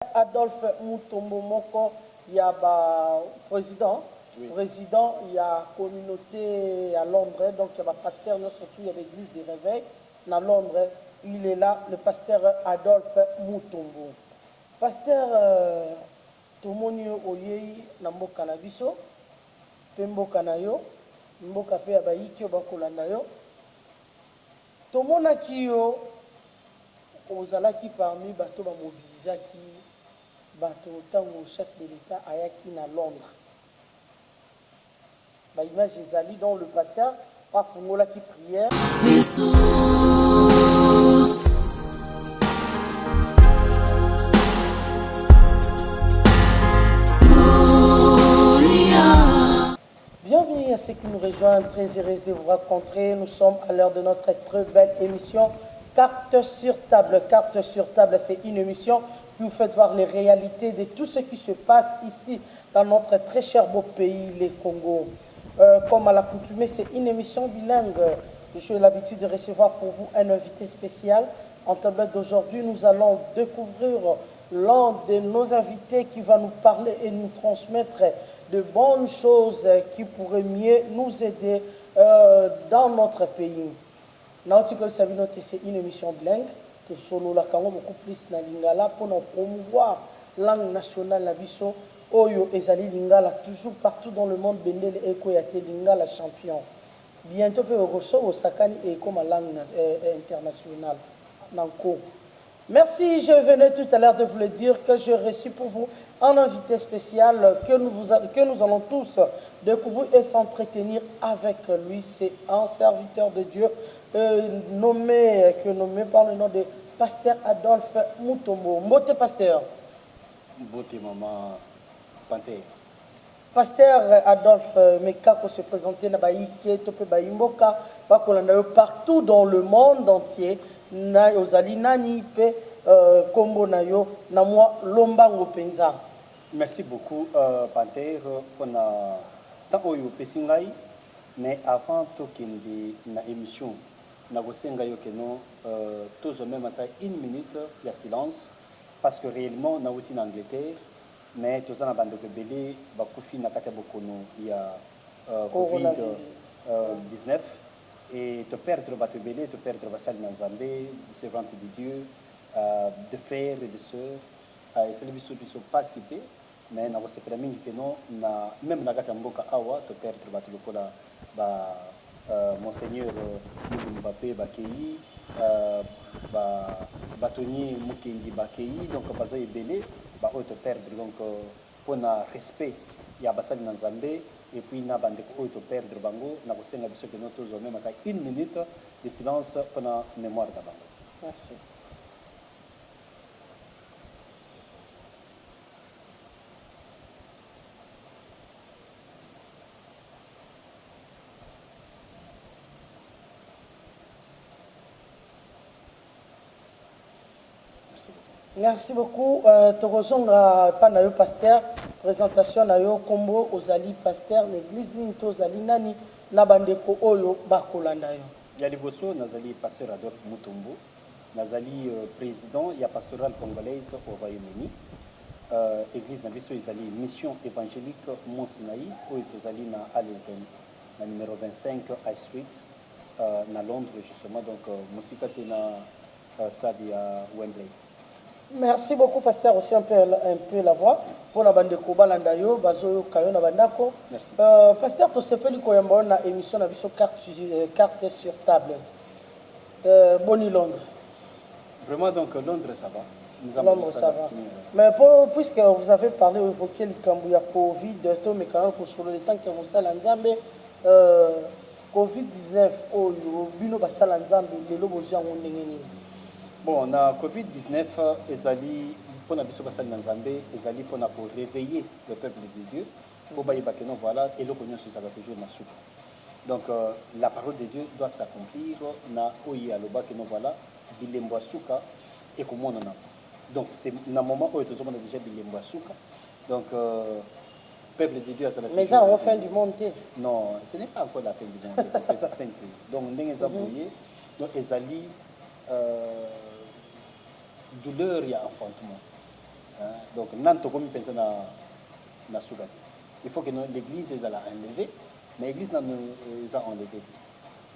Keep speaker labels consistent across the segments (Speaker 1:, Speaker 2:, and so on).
Speaker 1: Adolphe Mutombo Moko, il y a président. Oui. Président, il y a communauté à Londres, donc il y a pasteur, surtout il y a l'église des réveils à Londres. Il est là, le pasteur Adolphe Mutombo. Pasteur Tomonio Oyei Namboka Nabiso, Pemboka Nayo, Mboka Pe Abaiki Obakolanda yo. Tomona Kiyo, Ozalaki parmi bateau mobilisaki. Bateau tango chef de l'État ayaki na Londres. Ba image ezali dans le pasteur pa fungola ki prière. Jesus. Bienvenue à ceux qui nous rejoignent, très heureuse de vous rencontrer. Nous sommes à l'heure de notre très belle émission Carte sur table. Carte sur table, c'est une émission qui vous fait voir les réalités de tout ce qui se passe ici dans notre très cher beau pays, le Congo. Comme à l'accoutumée, c'est une émission bilingue. J'ai l'habitude de recevoir pour vous un invité spécial. En tablette d'aujourd'hui, nous allons découvrir l'un de nos invités qui va nous parler et nous transmettre de bonnes choses qui pourraient mieux nous aider dans notre pays. C'est une émission bilingue. Solo la Congo beaucoup plus na lingala pour nous promouvoir langue nationale la biso oyo ezali lingala toujours partout dans le monde bendele eko ya te lingala champion bientôt pe okoso osakani et comme langue internationale nanko. Merci, je venais tout à l'heure de vous le dire que j'ai reçu pour vous un invité spécial que nous allons tous découvrir et s'entretenir avec lui. C'est un serviteur de Dieu nommé par le nom de Pasteur Adolphe Mutombo. Mbote pasteur.
Speaker 2: Mbote maman Panté.
Speaker 1: Pasteur Adolphe Mekako se présentait na baïke tope baïmboka bakolanda partout dans le monde entier na ozali nani pe kombo na yo na moi lombango penza.
Speaker 2: Merci beaucoup Panté pour na tant oyo pesingai mais avant to kindi na émission na gosenga yo keno tous même à une minute il y a silence parce que réellement na outil en Angleterre mais tous en bande de belé bakufi na kata bokono il y a Covid 19 et te perdre va te belé te perdre va salir na Zambé servante de Dieu de frères et de sœurs et c'est le biso pas cipé mais na gosekela mingi keno na même na kata mboka awa te perdre va te lokola ba Monseigneur Mbappé Bakei, Batonier Mukendi Bakei, donc Bazo Ebele, auto perdre donc pour un respect, il y a Bassal Nanzambé, et puis na bande auto perdre Bango, na Bosenga Biso que nous tous même à une minute de silence pour la mémoire d'Abango.
Speaker 1: Merci. Merci beaucoup. Tokozonga panayo pasteur présentation nayo kombo ozali pasteur l'église Ninto ozali nani na bandeko oyo bakolanda yo.
Speaker 2: Ya liboso nazali pasteur Adolphe Mutombo, nazali président ya pastoral congolaise au Royaume-Uni. Église na biso ezali mission évangélique Mont Sinaï oyo tozali na Allesden na numéro 25 High Street na Londres justement donc musika te na stade ya Wembley.
Speaker 1: Merci beaucoup, pasteur, aussi un peu la voix. Pour la bande de Kobalanda yo, Bazo Kayo na bandako.
Speaker 2: Merci.
Speaker 1: Pasteur, tu sais pas qu'on a une émission na biso carte sur table. Boni Londres.
Speaker 2: Vraiment, donc Londres, ça va.
Speaker 1: Londres, ça va. Mais puisque vous avez parlé, évoqué le Cambouya Covid, mais quand même, sur le temps que vous allez en Zambie, Covid-19, oh, bino basala Nzambe, les lobos ont ngengeni.
Speaker 2: Bon, na Covid-19, ezali pour na biso basali Nzambe, ezali pour réveiller le peuple de Dieu, pour bailler bakeno voilà et le cognon sur ça toujours na soupe. Donc la parole de Dieu doit s'accomplir na oyi aloba que voilà bilembo suka et comment on a. Donc c'est na moment où tout le monde a déjà bilembo suka. Donc peuple de Dieu a ça.
Speaker 1: Mais ça on fin du monde.
Speaker 2: Non, ce n'est pas encore la fin du monde. Donc ça fin. Donc ndenge za boyer, donc ezali douleur, il y a enfantement. Donc, nanto comme penser na sougati. Il faut que l'église les a enlevé, mais l'église n'a les a enlevé.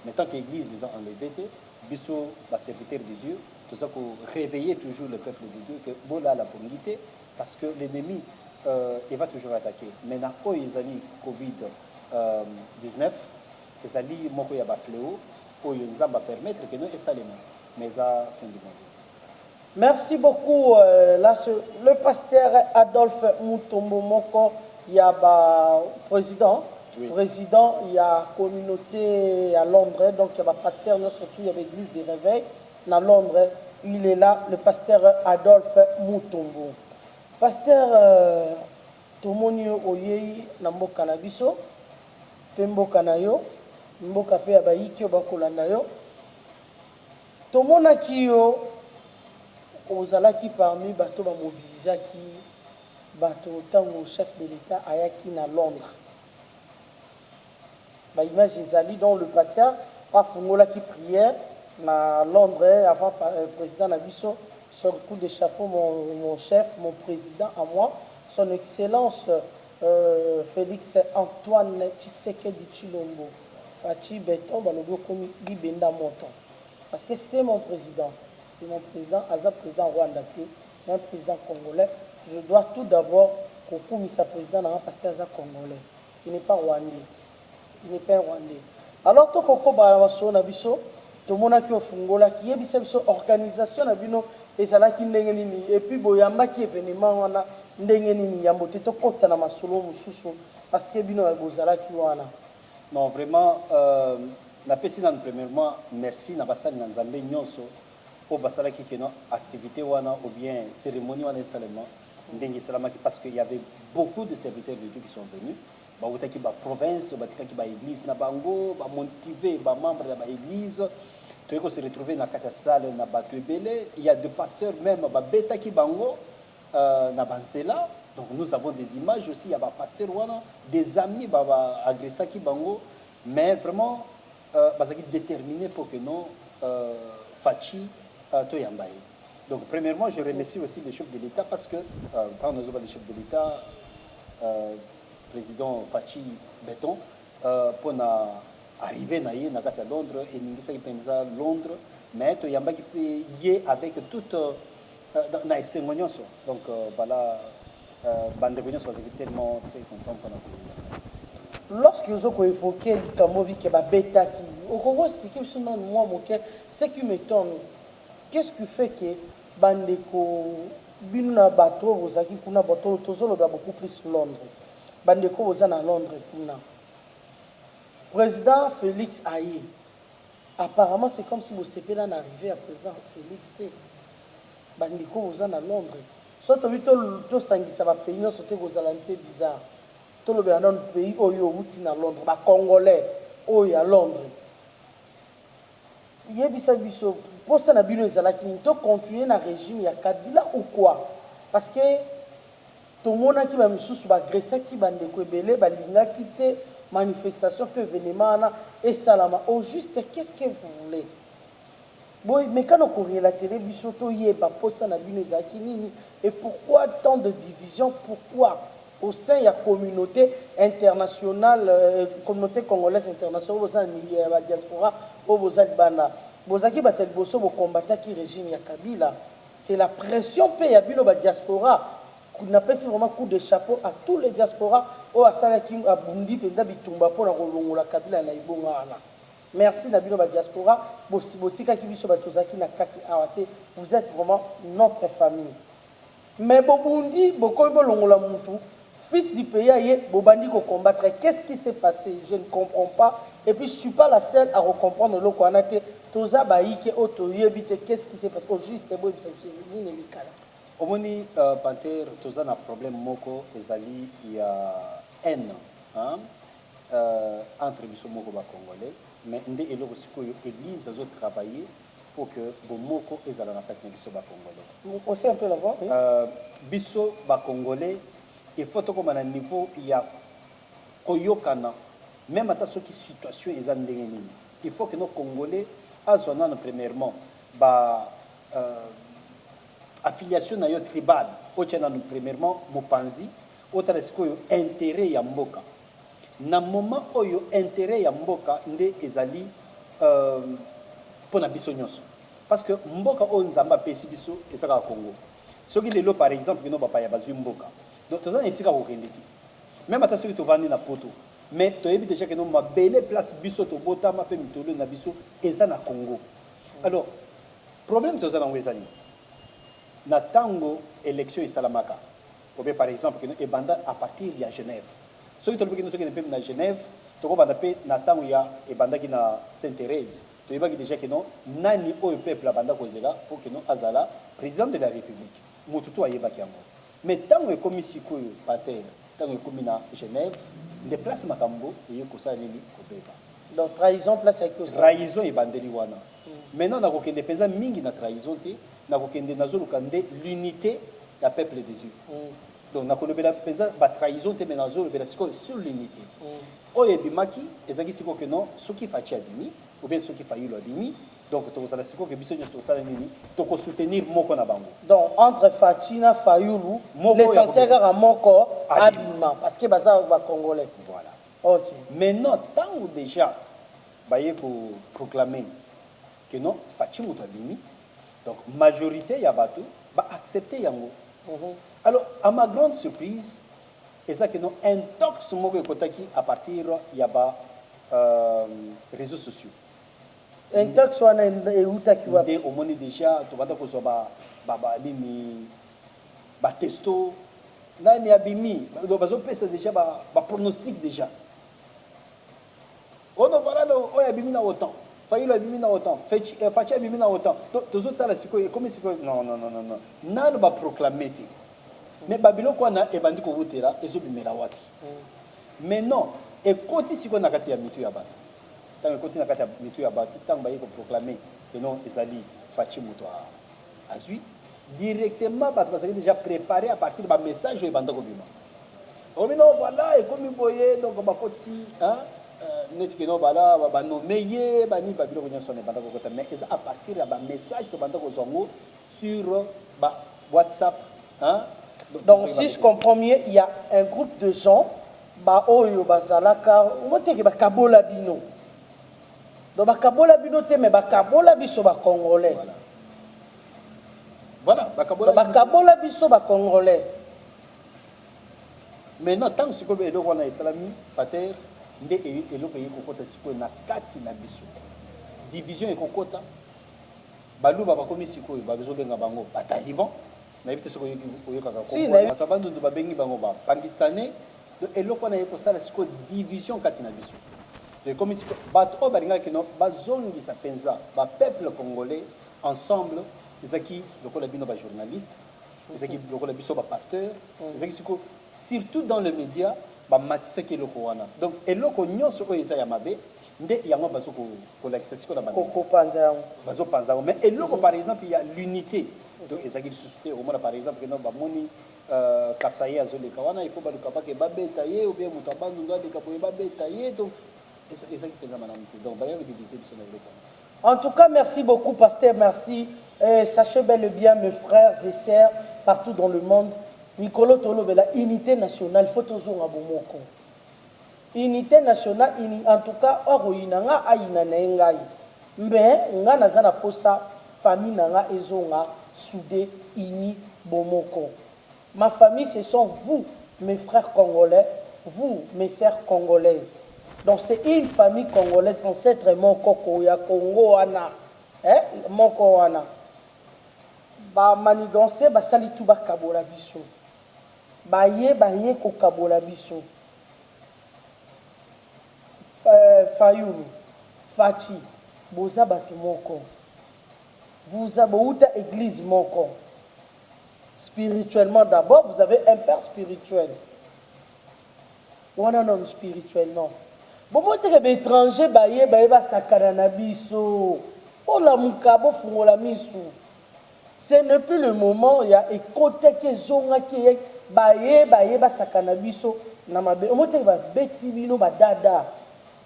Speaker 2: Mais tant que l'église les a enlevé, biso ba serviteur de Dieu, tout ça pour réveiller toujours le peuple de Dieu que bola la pongité parce que l'ennemi il va toujours attaquer. Maintenant, quand ils ont Covid 19, ils ont moko ya ba fléau, pour ils va permettre que nous et ça les mais ça fin du monde.
Speaker 1: Merci beaucoup. Le pasteur Adolphe Mutombo Moko, il y a président. Oui. Président, il y a communauté à Londres, donc il y a pasteur, surtout il y a l'église des réveils à Londres. Il est là, le pasteur Adolphe Mutombo. Pasteur Tomonio Oyei Namboka Nabiso, Pemboka Nayo, Mboka Pe Abayiki Obakolanda yo. Tomona Kiyo. Ozalaki parmi bateau mobilisaki bateau tant au chef de l'État ayaki na Londres. Ba image ezali dont le pasteur a fungola qui prière na Londres avant président Nabiso sur le coup de chapeau mon chef, mon président à moi, son excellence Félix Antoine Tshisekedi Tshilombo. Fachi Beton balobi komi libenda montant parce que c'est mon président. C'est mon président, Azab président Rwanda, c'est un président congolais. Je dois tout d'abord couper sa président parce qu'il est congolais. Ce n'est pas rwandais. Il n'est pas rwandais. Alors, tout le monde tout le monde qui est fungola, qui est une organisation, et puis boyamba qui événement wana ndenge nini yambote to kota na masolo mususu parce que bino bozala ki wana.
Speaker 2: Non, vraiment la présidente premièrement merci na basali na Nzambe nyonso. Au basala qui est activité ou bien cérémonie seulement parce qu'il y avait beaucoup de serviteurs de Dieu qui sont venus qui ba province qui ba église na bango ba motiver ba membres de ba église tu se retrouver dans la salle na batu belé il y a des pasteurs même ba beta qui bango na bansela donc nous avons des images aussi il y a ba pasteurs des amis ba agressa qui bango mais vraiment basaki déterminé pour que nous fachi donc, premièrement, je remercie aussi le chef de l'État parce que, quand nous avons le chef de l'État, président Fachi Beton, pour arriver à Londres, et nous sommes à Londres, mais il y a avec toute donc voilà, bande de tellement très content pour nous.
Speaker 1: Lorsque nous avons évoqué le Kamovi qui est bêta, on va expliquer ce qui m'étonne. Qu'est-ce qui fait que Bandeko Bina Bateau, vous avez kuna bateau, Tozolo va beaucoup plus Londres. Bandeko vous en à Londres kuna. Président Félix Aye. Apparemment, c'est comme si vous s'était là arrivé à président Félix T. Bandeko vous en à Londres. Surtout to sangi ça va payer, sauter vous allez un peu bizarre. Tout le bien dans le pays où yo outi à Londres, ba Congolais où à Londres. Yebisa biso pour ça na bino ezalaki ni to continuer na régime ya Kabila ou quoi parce que tout mona ki ba misusu ba agressa ki bande ko ebele ba linga kité manifestation peut événement na et salama au juste qu'est-ce que vous voulez boy mais quand on courir la télé biso to yeba pour ça na bino ezalaki nini et pourquoi tant de division pourquoi au sein de la communauté internationale, communauté congolaise internationale, la diaspora, Bozaki batel boso bo combattre qui régime ya Kabila, c'est la pression paye à bino ba diaspora. On appelle vraiment coup de chapeau à tous les diasporas au asala ki abundi penda bitumba pona kolongola Kabila na ibonga wana. Merci na bino ba diaspora, botika ki biso batozaki na kati awate, vous êtes vraiment notre famille. Mais bobundi bokoy bolongola mutu fils du pays, Bobandi ko combattre. Qu'est-ce qui s'est passé? Je ne comprends pas. Et puis, je ne suis pas la seule à recomprendre le Kwanate. Toza Baïke, Otoyebite, qu'est-ce qui s'est passé? Au juste,
Speaker 2: Omoni Panther, Toza a un problème moko, ezali, il y a haine entre les Moko Congolais. Mais ndé elo église a travaillé pour que Bomoko ezala na kati na biso ba Congolais.
Speaker 1: On sait un peu la voix.
Speaker 2: Biso ba Congolais. Il faut que à un niveau il y a koyokana même à ce qui situation est en il faut que nos Congolais azonana premièrement ba affiliation tribale otiana nous premièrement mopanzi otala sikoyo intérêt ya mboka na moment oyo intérêt ya mboka nde ezali pona biso nyonso parce que mboka oyo nzamba pesi biso esaka Congo soki lelo par exemple kino bapaya bazwi mboka donc tozana esika kokende ti même ata soki tovandi na poto mais toyebi déjà que no mabele place biso tobotama pe mitolo na biso eza na Congo alors problème tozana ngo ezali na tango élection esalamaka obe par exemple kino ebanda à partir ya Genève soki tolobi kino tokende pe na Genève tokobanda pe na tango ya ebandaki na Sainte-Thérèse toyebaki déjà que non nani oyo peuple abanda kozela pour que non azala président de la République mututu ayebaki yango mais tango ekomi sikoyo pater tango ekomi na Genève de place makambo eye kosala nini kobeba
Speaker 1: donc trahison place avec
Speaker 2: trahison ebandeli wana maintenant nakokende penza mingi na trahison te nakokende nazoluka nde l'unité ya peuple de Dieu donc nakolobela penza ba trahison te mais nazolobela sikoyo sur l'unité oyo ebimaki ezaki sikoyo que non soki faci abimi ou bien ceux qui faillent abimi donc tozala sikoyo ke biso nyonso tosala nini tokosoutenir moko na bango
Speaker 1: donc entre Fatina Fayulu l'essentiel kaka moko abima parce que baza ba congolais
Speaker 2: voilà
Speaker 1: ok
Speaker 2: maintenant tango déjà baye ko proclamer que non faci moto abimi donc majorité ya bato ba accepter yango alors à ma grande surprise eza que non intox moko ekotaki à partir ya ba réseaux sociaux
Speaker 1: intox wana eutaki wapi
Speaker 2: au moins déjà tobanda kozwa ba nini ba testo nani abimi bazopesa déjà ba pronostic déjà ono voilà oyo abimi na autant Fayulu abimi na autant Faci abimi na autant tozotala sikoyo ekomi sikoyo non nano ba proclamer te mais babiloko wana ebandi kobutela ezobimela wapi mais non ekoti sikoyo na kati ya mitu ya bato tant que na kati ya mitu ya bato tant baye ko proclamer que non ezali Faci moto azui directement bato bazali déjà préparé à partir ba message oyo ebanda kobima omino voilà ekomi boye donc bakoti hein neti que non bala ba nommer ye bani babiloko nyonso ne banda kokota mais eza à partir ya ba message to banda kozongo sur ba WhatsApp hein
Speaker 1: donc si je comprends mieux il y a un groupe de gens ba oyo bazalaka moteke bakabola bino donc bakabola bino te mais bakabola biso ba congolais
Speaker 2: voilà
Speaker 1: bakabola biso ba congolais
Speaker 2: maintenant tant que sikoyo eloko wana esalami pater nde eloko ekokota sikoyo na kati na biso division ekokota baluba bakomi sikoyo bazobenga bango bataliban nayebi te soki oyokaka bato abandundu babengi bango bapakistanais eloko wana ekosala sikoyo division kati na biso ekomi sikoyo bato oyo balingaki no bazongisa mpenza bapeuple congolais ensemble ezaki lokola bino bajournaliste ezaki lokola biso bapasteur ezaki sikoyo surtout dans le média bamatisaki eloko wana donc eloko nyonso oyo eza ya mabe nde yango bazokolakisa sikoyo na bazopanza yango mais eloko par exemple ya l'unité donc ezaki lisusu te omona par exemple keno bamoni Kasaye azoleka wana il faut baluka bake babeta ye ou bien moto abandundu aleka boye babeta ye donc ezaki mpenza malamu te donc bayaki diviser biso na eloko
Speaker 1: en tout cas merci beaucoup pasteur merci sachez bel et bien mes frères et sœurs partout dans le monde Mikolo tolobela unité nationale faut tozonga bomoko unité nationale en tout cas oro inanga aina na ngai mbe nga nazana posa famille nanga ezonga soudé uni bomoko ma famille ce sont vous mes frères congolais vous mes sœurs congolaises donc c'est une famille congolaise ancêtre moko ya Congo wana moko wana ba maniganse ba sali tout ba kabola biso baye ko kabola biso Fayulu Faci boza batu moko vous avez une église moko spirituellement d'abord vous avez un père spirituel wana non spirituellement bon moi te ke étranger baye ba sakana na biso ola mukabo fungola misu ce n'est plus le moment il y a écoute que zonga qui baye ba sakana biso na mabe omote ba beti bino ba dada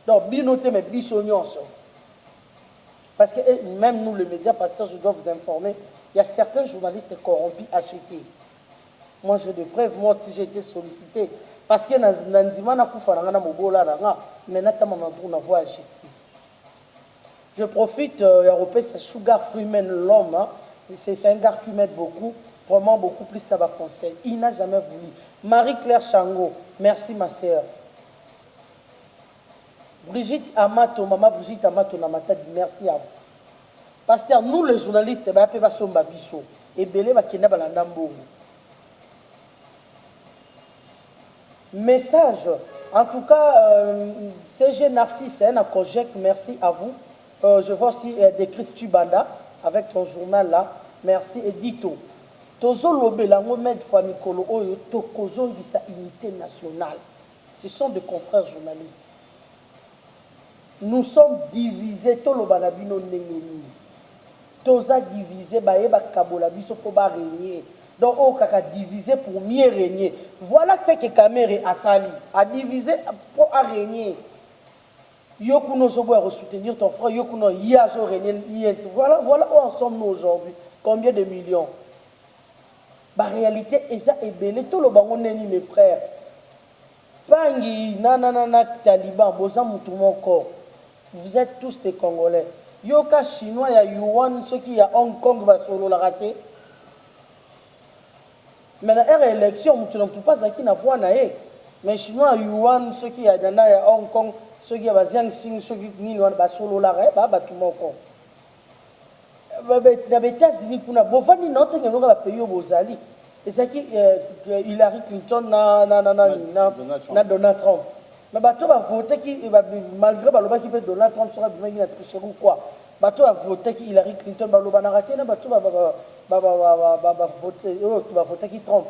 Speaker 1: donc bino te me biso nyonso parce que même nous les médias pasteur je dois vous informer il y a certains journalistes corrompus achetés Moi, j'ai des preuves. Moi aussi, j'ai été sollicité. Parce que Nandima n'a pas fait un mobola, mais n'a pas voie à justice. Je profite, Européen, c'est Sugar Freeman, l'homme. Hein. C'est un gars qui m'aide beaucoup, vraiment beaucoup plus dans ma conseil. Il n'a jamais voulu. Marie-Claire Chango, merci ma sœur. Brigitte Amato, maman Brigitte Amato, merci à vous. Pasteur, nous les journalistes, bah pe ba somba biso et belé ba kenda ba landambo. Message. En tout cas, CG Narcisse, un Kojek, merci à vous. Je vois aussi des Christ Banda avec ton journal là. Merci Edito. Tozo Lobe, la Mohamed Famikolo, Oyo, Tokozo, sa unité nationale. Ce sont des confrères journalistes. Nous sommes divisés, tout le banabino nengeni. Toza divisé, baeba kabola biso pour ba régner. Donc, on a divisé pour mieux régner. Voilà ce que Kamere a sali, a divisé pour régner. Yokuno Zobo a soutenir ton frère, Yokuno Yazo régner. Voilà où en sommes nous aujourd'hui. Combien de millions? La réalité est ça est belle. Tout le bango neni mes frères. Pangi, nanana, Taliban, Bozan Moutoumon corps. Vous êtes tous des Congolais. Yoka chinois, il y a Yuan, ceux qui y a Hong Kong, va solo la rater. Mais la élection, tu n'as pas ça qui n'a pas naé. Mais chinois, Yuan, ceux qui y a Hong Kong, ceux qui y a Jiangxing, ceux qui n'y va solo la rater, bah tout mon corps. Les États-Unis, pour nous, Bovani, notre pays va payer aux Bozali. Et c'est qui Hillary Clinton, na Donald Trump. Mais bateau va voter qui malgré baloba qui peut Donald Trump sera bien il a triché ou quoi. Bateau va voter qui Hillary Clinton baloba na raté na bateau va voter qui Trump.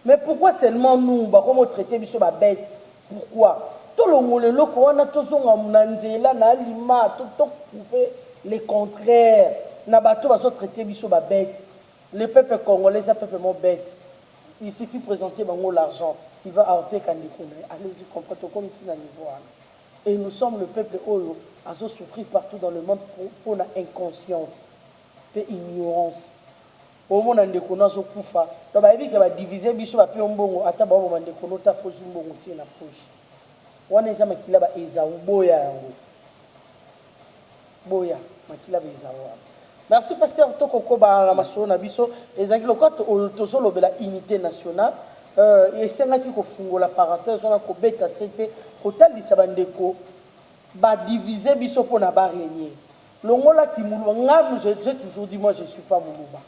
Speaker 1: Mais pourquoi seulement nous ba comment traiter biso ba bête? Pourquoi? Tout le monde le loko on a tous on nzela na lima tout prouver le contraire. Na bateau va traiter biso ba bête. Le peuple congolais c'est un peuple mon bête. Il suffit de présenter l'argent. Il va arrêter quand il connaît. Allez-y, comprenez comme si on niveau. Et nous sommes le peuple Oyo, à souffrir partout dans le monde pour la inconscience, pour l'ignorance. Au monde, on a connaît Koufa. Donc, il va diviser, il va faire un bon, à tabac, on a connaît ta poche, un bon outil na poche. On est jamais qu'il a Eza ou Boya. Boya, makila Eza. Merci, Pasteur Tokoko Baramaso Nabiso. Et Zagilo, quand on a la unité nationale, et c'est là qu'il faut la parenthèse, on a bêta c'était hôtel de Sabandeko, bah diviser biso pour n'a pas régner. L'ongola qui moulouba, j'ai toujours dit moi je ne suis pas moulouba.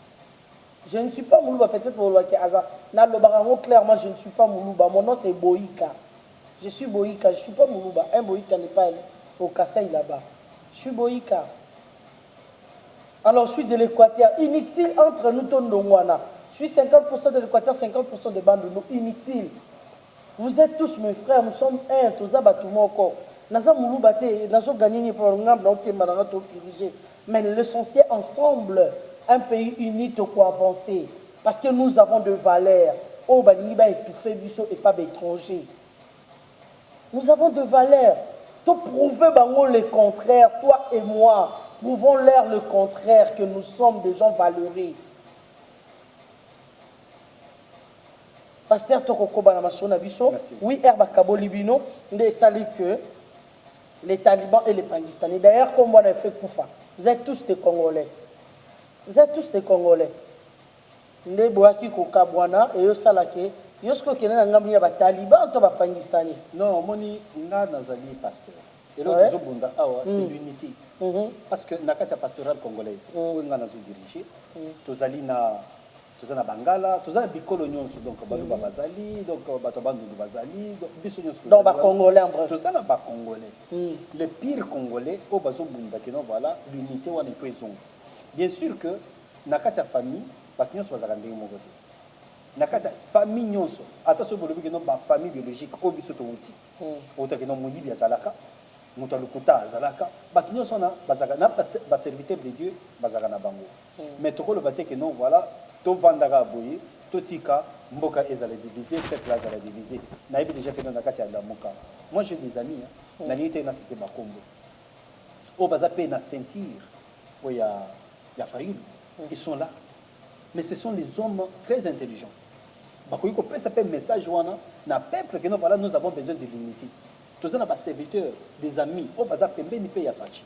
Speaker 1: Je ne suis pas moulouba, peut-être pour le hasard. N'a le barango clairement je ne suis pas moulouba. Mon nom c'est Boïka. Je suis Boïka, je ne suis pas moulouba. Un Boïka n'est pas au Kassai là-bas. Je suis Boïka. Alors je suis de l'Équateur. Inutile entre nous Tondongwana. Je suis 50% de l'Équateur, 50% de Bandounou. Inutile. Vous êtes tous mes frères, nous sommes un, tous abatumoko. Naza moulou bate, nazo gagné pour le ngam, donc malarato dirigé. Mais l'essentiel ensemble, un pays uni de quoi avancer. Parce que nous avons de valeurs. Oh, balingi ba étouffé biso et pas étranger. Nous avons de valeurs. Tout prouver bango le contraire, toi et moi. Prouvons-leur le contraire, que nous sommes des gens valeureux. Pasteur Tokoko Banamasona Biso, oui, Herba Kabo Libino, il sali que les talibans et les Pakistanais. D'ailleurs, comme on a fait Koufa, vous êtes tous des Congolais. Vous êtes tous des Congolais. Les Boaki Kokabwana et eux Salake, Yosko Kenen Angamia ba Taliban ou ba Pakistanais.
Speaker 2: Non, moni nga nazali pasteur. Et l'autre Zobunda Awa, c'est l'unité. Parce que Nakata pastorale congolaise, où nga nazo dirigé, tozali na Bangala, tous les bicolo nyonso donc baluba bazali, donc batobandu bazali, donc biso nyonso.
Speaker 1: Donc ba congolais en bref.
Speaker 2: Tous ça na ba congolais. Les pires congolais au bazo bunda que non voilà, l'unité wana il faut ezong. Bien sûr que nakata famille, ba nyonso bazaka ndenge moko te. Nakata famille nyonso, attention bolobi que non ba famille biologique au biso to uti. Ota que non moyibi azalaka. Mutalukuta azalaka bat nyonso na bazaka na ba serviteur de Dieu bazaka na bango. Mais toko le baté que non voilà to vandaka boye to tika mboka ezala divisé peuple ezala divisé na déjà que dans kati ya lamuka. Moi j'ai des amis na lité na cité Bakombo au baza pe na sentir o ya Fayoulou ils sont là mais ce sont des hommes très intelligents. Bakoyiko peut ça un message wana na peuple que nous voilà nous avons besoin de l'unité. Tous ça na serviteurs, des amis, au baza pembeni pe ya fachi.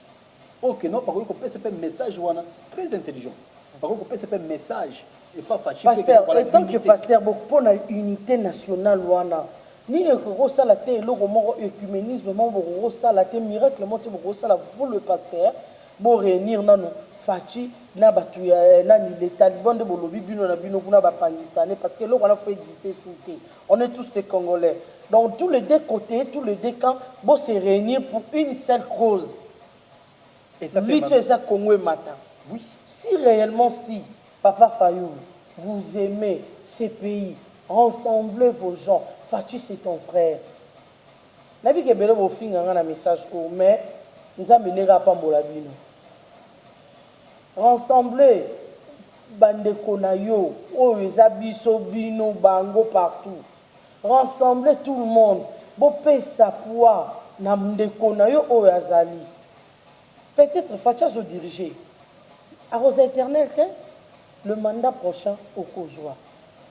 Speaker 2: OK non bakoyiko peut ça un message wana très intelligent. Bakoyiko peut ça un message et pas fachi.
Speaker 1: Pasteur, et tant que pasteur beaucoup pour la unité nationale wana ni le gros ça la té le mot écuménisme mon gros ça la té miracle mon gros ça la vous le pasteur bon réunir nano fachi na batu na ni les talibans de bolobi bino na bino kuna ba pakistanais parce que là on a fait exister sous on est tous des Congolais donc tous les deux côtés tous les deux camps bon se réunir pour une seule cause et ça lutte ça Congo et Mata
Speaker 2: oui
Speaker 1: si réellement si Papa Fayoum vous aimez ces pays rassemblez vos gens Fachi c'est ton frère nabi ke belo bo finga na message ko mais nzambe nera pa mbola bino rassembler bandeko na yo oyo eza biso bino bango partout rassembler tout le monde bo pesa poids na ndeko na yo oyo azali peut-être Fachi zo diriger à Rose éternel le mandat prochain au Kozwa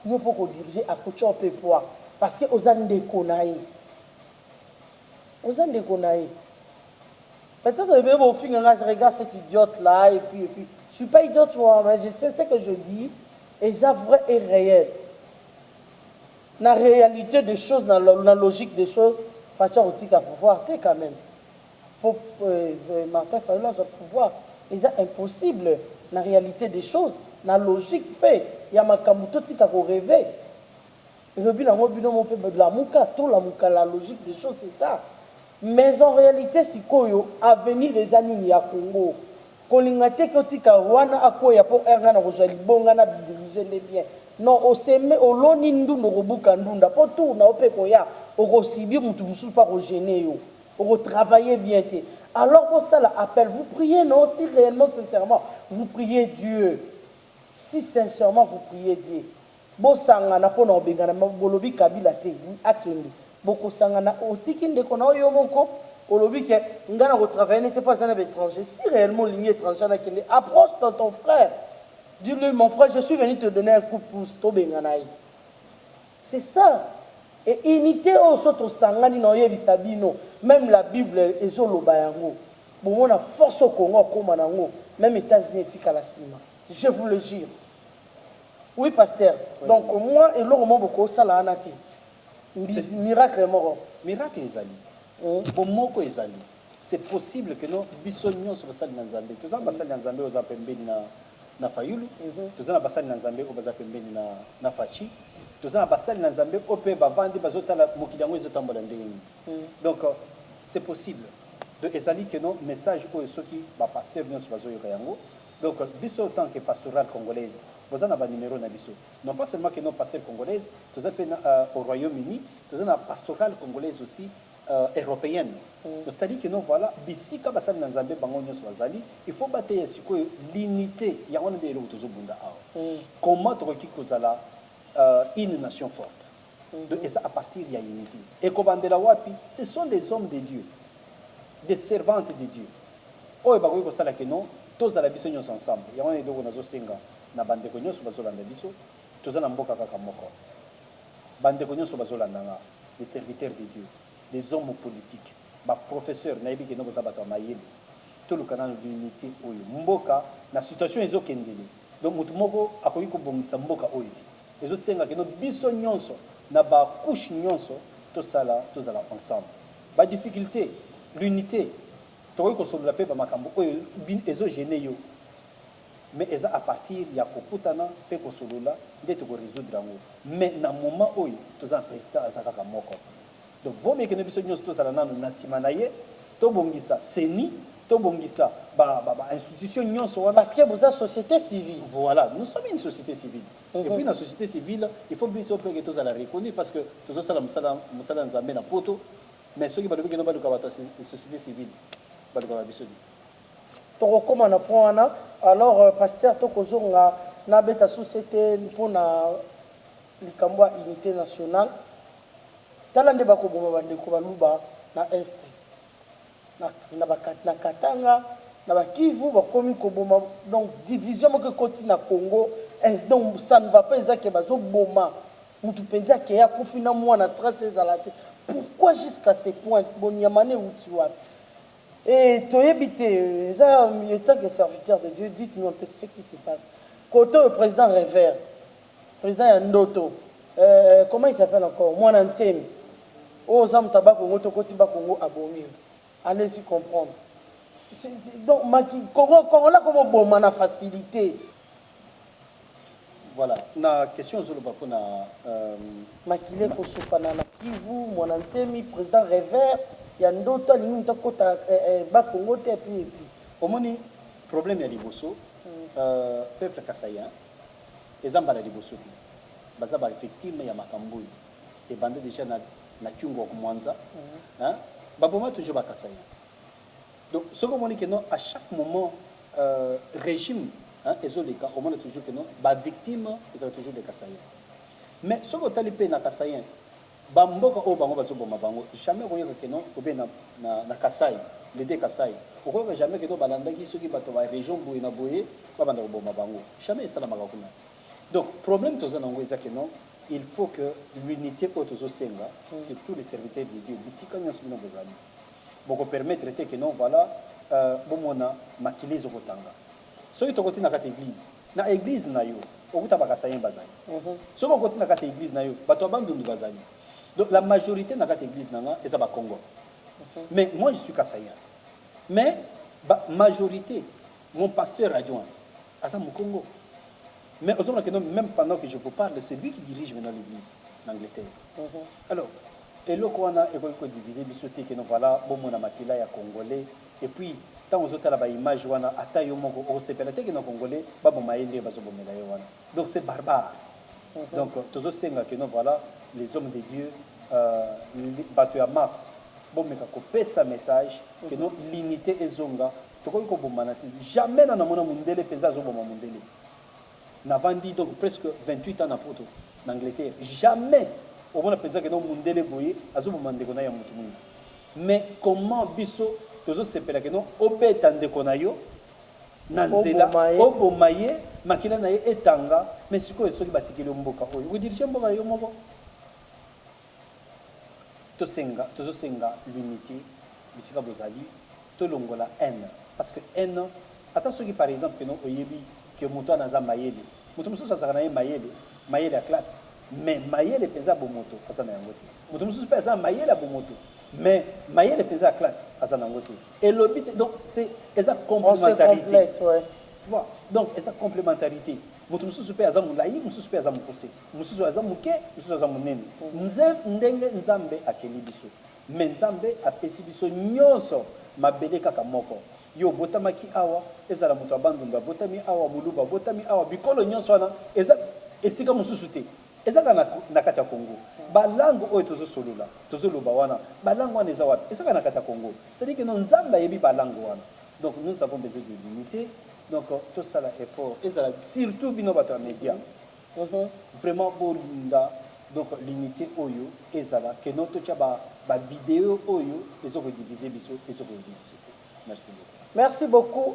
Speaker 1: yo poko diriger à Kocho pe poids parce que aux ndeko na ye peut-être que je regarde cet idiote là et puis je suis pas idiote moi mais je sais ce que je dis et ça vrai et réel la réalité des choses dans la logique des choses Facha Otika pouvoir t'es quand même pour Martin Fayulu a pouvoir et ça impossible la réalité des choses la logique paix il y a makamuto tika ko rêver la logique des choses, c'est ça. Mais en réalité, si koyo avenir des années à Congo, kolingate kotika wana akoya pour erga na kozali bonga na diriger les biens. Non, au seme au loni ndundu robuka ndunda pour tout na ope koya au sibi mutu musu pas au gêner yo. Au travailler bien té. Alors pour ça l'appel, vous priez non si réellement sincèrement, vous priez Dieu. Si sincèrement vous priez Dieu. Bosanga na pona obengana bolobi kabila te akende boko sanga na otikinde kona oyo moko olobi ke ngana ko travailler n'était pas un étranger si réellement ligne étrangère na kende approche de ton frère dis-lui mon frère je suis venu te donner un coup de pouce to bengana c'est ça et unité au soto sangani na oyebisa bino même la Bible ezoloba yango bomona force au Congo koma nango même États-Unis tika la sima je vous le jure. Oui, pasteur. Oui. Donc, moi, et l'homme beaucoup ça là, nati. Miracle mort.
Speaker 2: Miracle les alliés. Bon moko les alliés. C'est possible que nous bisognions sur ça dans Zambie. Tous en passant dans Zambie aux apembe na Fayulu. Tous en passant dans Zambie aux apembe na Fachi. Tous en passant dans Zambie au pe bavandi bazota la mokidango izotambola ndenge. Donc, c'est possible. De ezali que nos messages pour ceux qui ba pasteur bien sur bazo yokayango. Donc, biso autant que pastoral congolaise, vous avez un numéro na biso. Non pas seulement que nos pasteurs congolaises, vous avez au Royaume-Uni, vous avez une pastorale congolaise aussi européenne. C'est-à-dire que nous voilà, bisi ka basali na Nzambe bango nyonso bazali, il faut battre l'unité. Il y a un des autres bunda. Comment toki kozala une nation forte. Donc, et ça à partir il y a unité. Et kobandela wapi, ce sont des hommes de Dieu, des servantes de Dieu. Oh bakoki kosala que non. Tous à la biso nyonso ensemble. Il y a un endroit où nous senga na bandeko nyonso bazolanda biso. Tous na mboka kaka moko. Bandeko nyonso bazolanda nga des serviteurs de Dieu, des hommes politiques, ba professeurs na yebi ke no boza bato mayeli. Tout le canal de l'unité oyo. Mboka na situation ezo kendele. Donc mutu moko akoki ko bongisa mboka oyo ti. Ezo senga ke no biso nyonso na ba couche nyonso tous ala ensemble. Ba difficulté, l'unité tokoki kosobola mpe bamakambo oyo ezogene yo mais eza à partir ya kokutana mpe kosolola nde tokorésoudre yango mais na moment oyo toza président aza kaka moko donc vomekene biso nyonso tozala nano na nsima na ye tobongisa seni tobongisa institution nyonso wana
Speaker 1: parce que boza société civile
Speaker 2: voilà nous sommes une société civile et puis na société civile il faut biso mpe ke tozala reconnu parce que tozosala mosala nzambe na poto mais soki balobi keno baluka bato ya société civile
Speaker 1: alors pasteur tokozonga na beta société pour na likambwa unité nationale tala nde bakoboma bandeko baluba na est na Katanga na Kivu bakomi koboma donc division moko koti na Congo Donc ça ne va pas exactement bazo boma. Mutu penza ke ya kufina mwana trace ezalate. Pourquoi jusqu'à ce point bon yamane utiwa? Et toyebite ça étant que serviteur de Dieu, dites-nous un peu ce qui se passe. Côté le président Revers, président Yandoto, comment il s'appelle encore? Mwana Ntemi. Oh zam tabako ngoto koti bakongo abomi. Allez-y comprendre. Donc, Congo là comme bon, on a facilité.
Speaker 2: Voilà. La question sur le papo na.
Speaker 1: Makile Kosopana na Kivu, mon ancien président Revers, il y a d'autres lignes de côté bas Congo et puis.
Speaker 2: Au moins, problème ya liboso, peuple kasaïen, ezamba la liboso ti. Baza ba victime ya makamboui. Et bandé déjà na Kyungo Mwanza, hein? Baboma toujours ba kasaïen. Donc, ce qu'on dit que non, à chaque moment, régime, hein, les cas, au moins toujours que non, bah victime, ils ont toujours des Kassaïens. Mais ce qu'on dit na Kassaïen, Bamboka au Bango Bazo Bomabango, jamais on que non, ou bien na Kassaï, les deux Kassaï, on voit jamais que non, Balanda qui ceux qui battent la région Bouina Boué, pas Banda Bomabango, jamais ça la Magakuna. Donc, problème tous en anglais, que non, il faut que l'unité autour Senga, surtout les serviteurs de Dieu, d'ici quand nous sommes nos amis. Pour permettre que non voilà bomona makilizo kotanga soki tokoti na kati église na église na yo okuta bakasayen bazali soki okoti na kati église na yo bato abandundu bazali donc la majorité na kati église nanga eza ba Congo mais moi je suis kasayen mais majorité mon pasteur adjoint asa mu Congo mais aujourd'hui que non même pendant que je vous parle c'est lui qui dirige maintenant l'église en Angleterre alors et là, on a divisé bisoté que nous voilà bon mon amakila ya congolais et puis tant aux autres là image wana atayo moko au sepelate que nos congolais ba bon maende ba zo bomela wana donc c'est barbare donc toujours senga que nous voilà les hommes de Dieu batu ya masse bon meka ko pesa message que nous l'unité ezonga to ko bomana jamais na mona mundele penza zo bomana mundele na vandi donc presque 28 ans na poto en Angleterre jamais au moins penser que non mundele boye azo bomande kona ya mutu mungu mais comment biso tozo sepela que non obeta ndeko na yo nanzela obomaye makila na ye etanga mais siko soki batikeli mboka oyo ko dirige mboka yo moko tozo senga l'unité bisika bozali to longola haine parce que haine ata soki par exemple que non oyebi que mutu anaza mayele mutu mususu azakana ye mayele ya classe mais mayele penza bomoto azana yangote mutu mususu pe azana mayele bomoto mais mayele penza classe azana yangote et l'obit donc c'est eza complémentarité
Speaker 1: ouais.
Speaker 2: Voilà. Donc eza complémentarité mutu mususu pe azana mulai mususu pe azana mukose mususu azana muke mususu azana munene ndenge nzambe akeli biso mais nzambe apesi biso nyonso mabele kaka moko yo botamaki awa ezala mutu abandunda botami awa muluba botami awa bikolo nyonso wana eza esika mususu te ezaka na kati ya Congo balangue oyo tozosolola tozoloba wana balangue wana eza wapi ezaka na kati ya Congo c'est-à-dire que non nzambe yebi balangue wana donc nous avons besoin de l'unité donc tout ça là effort ezala surtout bino bato ya média vraiment bolinga donc l'unité oyo ezala que non totia ba vidéo oyo ezoko diviser biso ezoko diviser merci beaucoup.
Speaker 1: Merci beaucoup.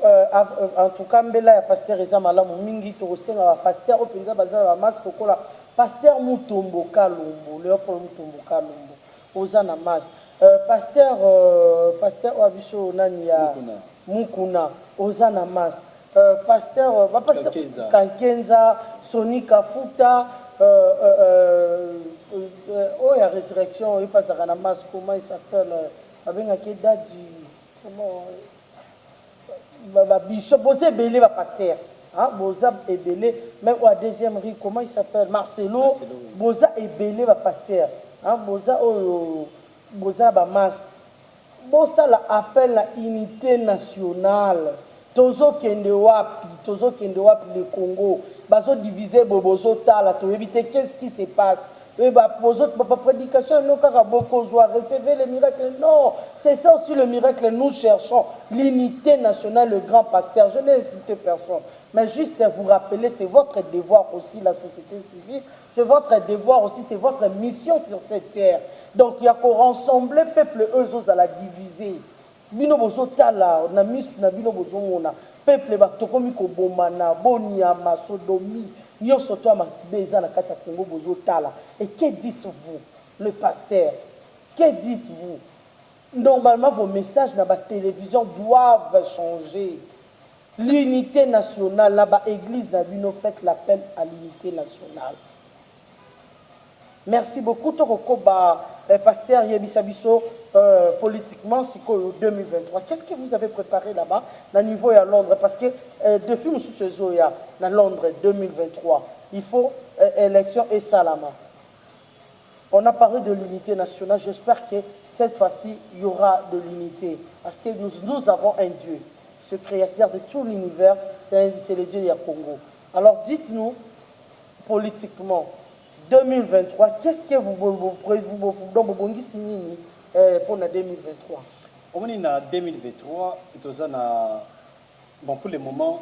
Speaker 1: En tout cas, Mbela, pasteur Ezamala, Mingi, Tosenga, pasteur Openza, Bazar, Mas, Kokola, pasteur Mutombo Kalumbo, Léopold Mutombo Kalumbo, Ozana Mas, pasteur Abiso Nania, Mukuna, Ozana Mas, pasteur Kankenza, Sonika Futa, oh, il y a résurrection, il passe à Mas, comment il s'appelle, avec un date du. Comment. Bishop Bozé Belé va pasteur hein Boza et Belé même au deuxième rue comment il s'appelle Marcelo Boza et Belé va pasteur hein Boza Boza ba mas Boza la appelle la unité nationale tozo kende wapi le Congo bazo diviser bozo tala to éviter qu'est-ce qui se passe et prédication, nous recevoir les miracles. Non, c'est ça aussi le miracle. Nous cherchons l'unité nationale, le grand pasteur. Je n'ai insulté personne. Mais juste vous rappeler, c'est votre devoir aussi, la société civile. C'est votre devoir aussi, c'est votre mission sur cette terre. Donc, il y a qu'au rassembler peuple, eux, à la diviser. Bino bozo tala, na mis na bino bozo mona. Peuple, ba tokomi ko bomana, boniama, sodomi. nyonso to mabe eza na kati ya Congo bozotala. Et que dites-vous, le pasteur? Que dites-vous? Normalement, vos messages dans la télévision doivent changer. L'unité nationale, là-bas, église Nabino, faites l'appel à l'unité nationale. Merci beaucoup. Toko pasteur Yebisabiso, politiquement, c'est 2023. Qu'est-ce que vous avez préparé là-bas, à niveau à Londres? Parce que depuis M. Zoya, à Londres 2023, il faut élection et salama. On a parlé de l'unité nationale. J'espère que cette fois-ci, il y aura de l'unité. Parce que nous avons un Dieu, ce créateur de tout l'univers, c'est le Dieu du Congo. Alors dites-nous, politiquement, 2023, qu'est-ce que vous signez pour 2023?
Speaker 2: On est en 2023, bon, pour le moment,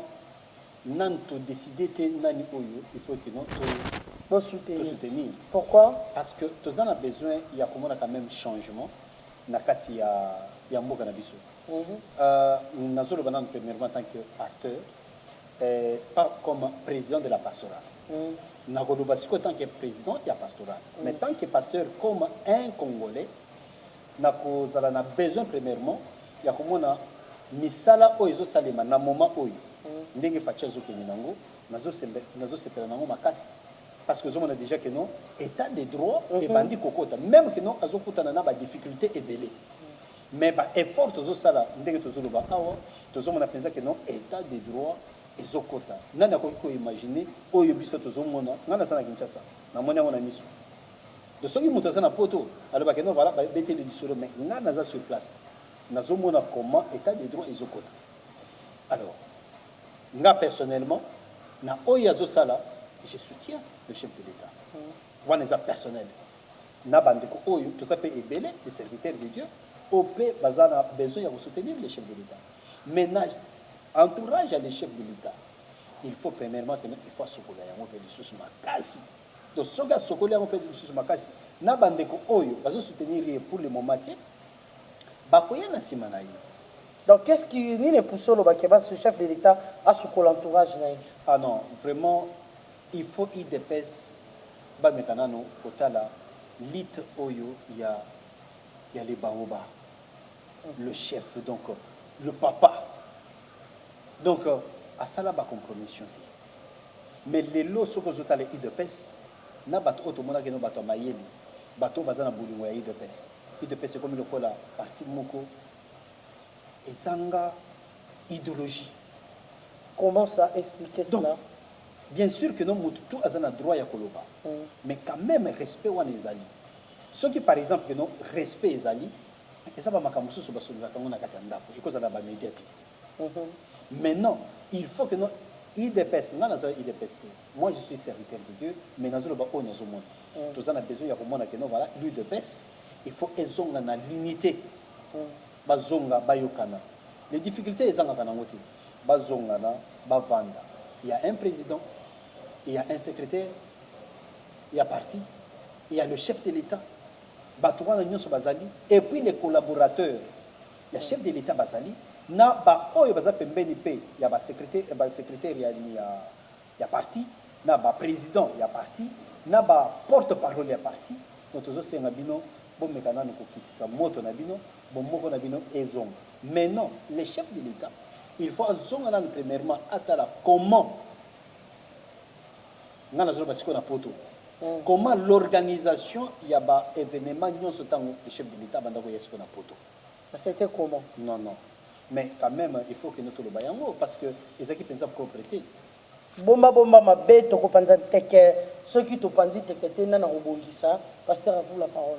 Speaker 2: nous avons décidé que il faut que nous soutenir.
Speaker 1: Pourquoi?
Speaker 2: Parce que nous avons besoin, il y a quand même changement. Dans il y a un mot nous avons premièrement en tant que pasteur, pas comme président de la pastorale. Nous avons en tant que président, il y a pastoral. Mais tant que pasteur, comme un Congolais, nous avons besoin premièrement, il y a comme misala oyo salema na moment oyo ndenge facha zokeni nango nazo sepela nango makasi parce que nous avons déjà que non état de droit et bandi kokota même que non azokutana na ba difficulté ebele mais ba effort tozo sala ndenge tozo loba awa tozo mona penza que non état de droit ezokota nani ko imaginer oyo biso tozo mona ngana sana Kinshasa na mona ngona miso de soki muto sana poto aloba que non voilà ba bete le disolo mais ngana za sur place nazo mona comment état de droit ezokota. Alors nga personnellement na oyo azosala je soutiens le chef de l'État. Wana za personnel na bandeko oyo to sape ebele les serviteurs de Dieu au pe bazana besoin de soutenir le chef de l'État. Maintenant entourage à le chef de l'État. Il faut premièrement que il faut sokola yango pe lisusu makasi. Donc soga sokola yango pe lisusu makasi na bandeko oyo bazo soutenir pour le moment bakoya na simana yi.
Speaker 1: Donc qu'est-ce qui ni le pousse le bakeba ce chef de l'État à ce l'entourage na?
Speaker 2: Ah non, vraiment il faut y dépêche ba maintenant no kotala lit oyo il y a les baoba. Le chef donc le papa. Donc à ça là ba compromission ti. Mais les lots ce que zotale y dépêche na bato otomona ke no bato mayeli bato bazana bulingo ya y dépêche. Y dépêche comme le kola parti moko ezanga idéologie.
Speaker 1: Comment ça expliquer cela?
Speaker 2: Donc, bien sûr que nous tout azana droit ya koloba. Mais quand même respect wana ezali. Ce qui par exemple que non respect ezali et ça va makamusu so basolo kango na katanda ko ikoza na ba médiatique. Maintenant, il faut que nous IDPS ngana za IDPS. Moi je suis serviteur de Dieu mais nazo ba on nazo mona. Tous on a besoin ya komona que non voilà l'IDPS il faut ezonga na l'unité. Bazonga bayokana. Les difficultés ezanga kana ngoti. Bazonga na bavanda. Il y a un président, il y a un secrétaire, il y a parti, il y a le chef de l'État, Batouana Nyon Bazali, et puis les collaborateurs. Il y a chef de l'État Bazali, na ba oyo baza pembeni pe, il y a secrétaire, il y a parti, na ba président, il y a parti, na ba porte-parole, il y a parti. Donc tous ces ngabino, bon mekana no kokitisa moto nabino, bon moko nabino ezong. Mais non, les chefs de l'État il faut zonga premièrement atala comment comment l'organisation il y a ba événement nous ce temps le chef de l'État banda ko yesko na poto.
Speaker 1: C'était comment?
Speaker 2: Non mais quand même il faut que nous tout le bayango parce que les équipes pensent pour prêter
Speaker 1: bomba mabe to ko panza teke ceux qui to panzi teke tena na obongisa pasteur à vous la parole.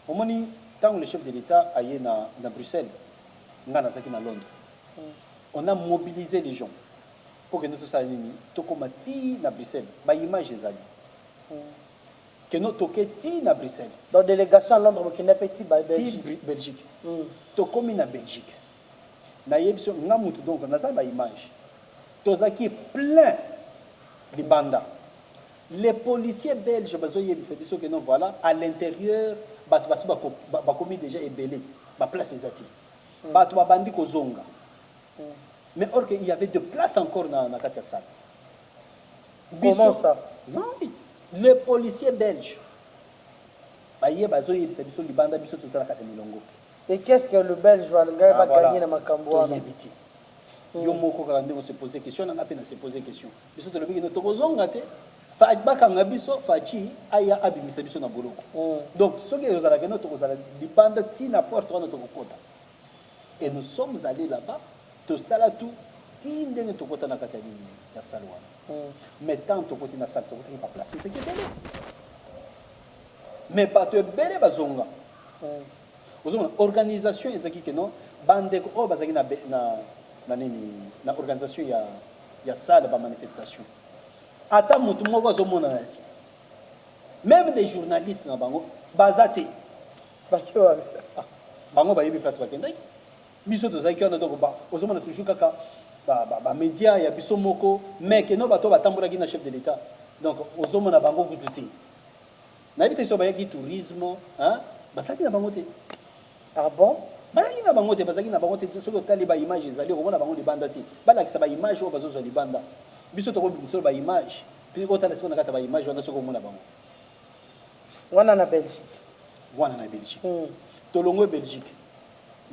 Speaker 2: Au moni tant le chef de l'État aye na Bruxelles ngana zaki na Londres. On a mobilisé les gens pour que nous tous allions tokomati na Bruxelles ba image ezali que nous toketi na Bruxelles
Speaker 1: dans délégation à Londres qui n'est petit ba
Speaker 2: Belgique tokomi na Belgique na yebso ngamutu donc na za ba image tozaki plein de bandas les policiers belges bazo yebisa biso que non voilà à l'intérieur ba komi déjà ebelé ba place ezati ba to bandi kozonga. Mais or qu'il y avait de place encore dans la Katia salle.
Speaker 1: Comment ça?
Speaker 2: Non, oui. Les policiers belges. Baye bazo yebisa biso libanda biso tozala kata milongo.
Speaker 1: Et qu'est-ce que le Belge va gagner dans ma camboine?
Speaker 2: Yo moko kaka ndenge se poser question na ngapi na se poser question. Biso tolobi que notre kozonga te fa bakanga biso fachi aya abimisa biso na boloko. Donc ce que nous allons notre kozala libanda ti na porte wana tokota. Et nous sommes allés là-bas to sala tout ti ndenge tokota na kata ya salwana. Mais tant tokoti na sala tokota pas placer ce qui est belé. Mais pas te belé bazonga. Organisation ezaki que non bande ko bazaki na nini na organisation ya salle ba manifestation ata mutu moko azomona nati même des journalistes na bango bazate
Speaker 1: bakiwa
Speaker 2: bango ba yebi place bakendaki biso tozaki ona donc ba ozomona toujours kaka ba média ya biso moko mais que no bato batambolaki na chef de l'état donc ozomona bango kututi na bité so ba yaki tourisme hein basaki na bango te.
Speaker 1: Ah bon?
Speaker 2: Bazaki na bango te bazaki na bango te soki otali ba image ezali okomona bango libanda te balakisa ba image oyo bazozwa libanda biso tokobiso ba image puis otala sikoyo na kata ba image wana soki omona bango
Speaker 1: wana na Belgique.
Speaker 2: Wana na Belgique. Tolongo Belgique.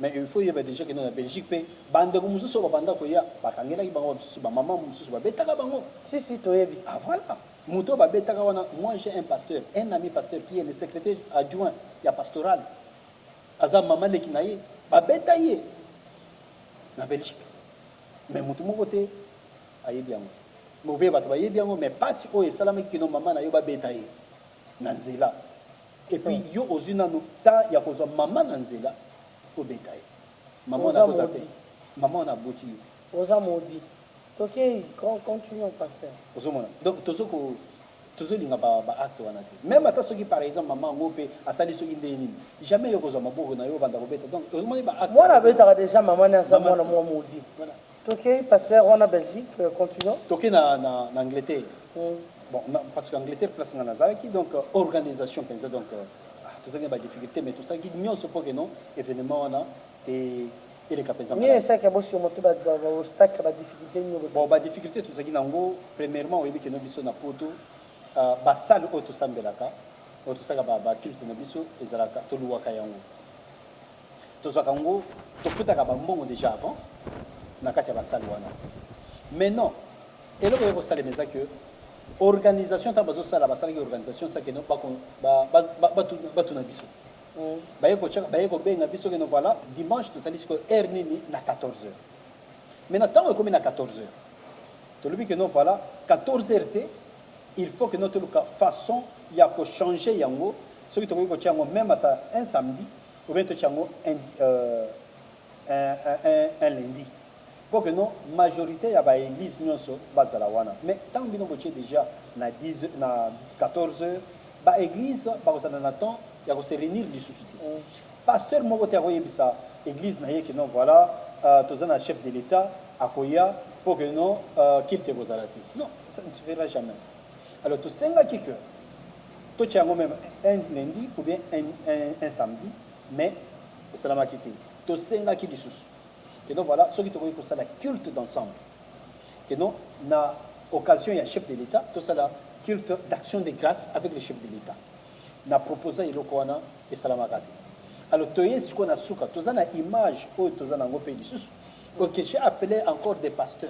Speaker 2: Mais il faut y avoir déjà que na Belgique pe bande ko mususu babanda ko ya bakangelaki bango mususu ba maman mususu ba betaka bango.
Speaker 1: Si toyebi.
Speaker 2: Ah voilà. Muto ba betaka wana moi j'ai un pasteur, un ami pasteur qui est le secrétaire adjoint ya pastoral. Aza maman leki na ye ba betaye na Belgique. Mais mutu moko te ayebi yango. Mo be bato ba yebi yango mais pas si o esalama ki no maman na yo ba betaye na nzela. Et puis yo ozuna no ta ya kozwa maman na nzela au bétail. Maman na kozate. Maman na boti.
Speaker 1: Oza maudit. OK, continuons pasteur.
Speaker 2: Ozomona. Donc tozoko tozolinga ba acte wana te. Même ata soki par exemple maman ngope asali soki ndeni. Jamais yo kozwa maboko na yo banda kobeta. Donc ozomona ba acte.
Speaker 1: Moi na beta déjà maman na sa mwana moi maudit. Voilà. OK, pasteur on a Belgique, continuons.
Speaker 2: OK na Angleterre. Bon, parce qu'Angleterre place en Nazaraki, donc organisation, donc tout ça qui a des difficultés, mais tout ça qui n'y a pas que non, événement on a et les capacités.
Speaker 1: Ni est-ce qu'il y a sur moto obstacle, la difficulté ni
Speaker 2: bon, bah difficulté tout ça qui n'ango premièrement oui que nous biso na poto, bah salle auto sambelaka, auto ça bah culte na biso ezalaka to luwaka yango. To ça kango to futa ka mbongo déjà avant na kati ya ba salle wana. Mais non, et là il faut salle mais ça que organisation ta bazo sala basala ki organisation ça que non pas ba tuna biso ba yeko benga biso que non voilà dimanche totali ko heure nini na 14h mais na temps comme na 14h to lubi que non voilà 14h t il faut que notre façon ya ko changer yango ce qui to ko tiango même ata un samedi ou bien to tiango un lundi. Pour que non majorité ya ba église nyonso bazala wana mais tant bino boche déjà na 10 na 14h ba église ba ko na temps ya ko se réunir du société pasteur moko te ko yebisa église na yeke non voilà tozana chef de l'état akoya pour que non qu'il te gozalati non ça ne se fera jamais alors to senga ki que to tiango même un lundi ou bien un samedi mais ça m'a quitté to senga ki disusu que non voilà ceux qui te pour ça la culte d'ensemble que non na occasion il y a chef de l'état tout ça la culte d'action de grâce avec le chef de l'état na proposé le koana et salamakati alors toye ce qu'on a souka tout ça na image ou tout ça na ngopé disusu que j'ai appelé encore des pasteurs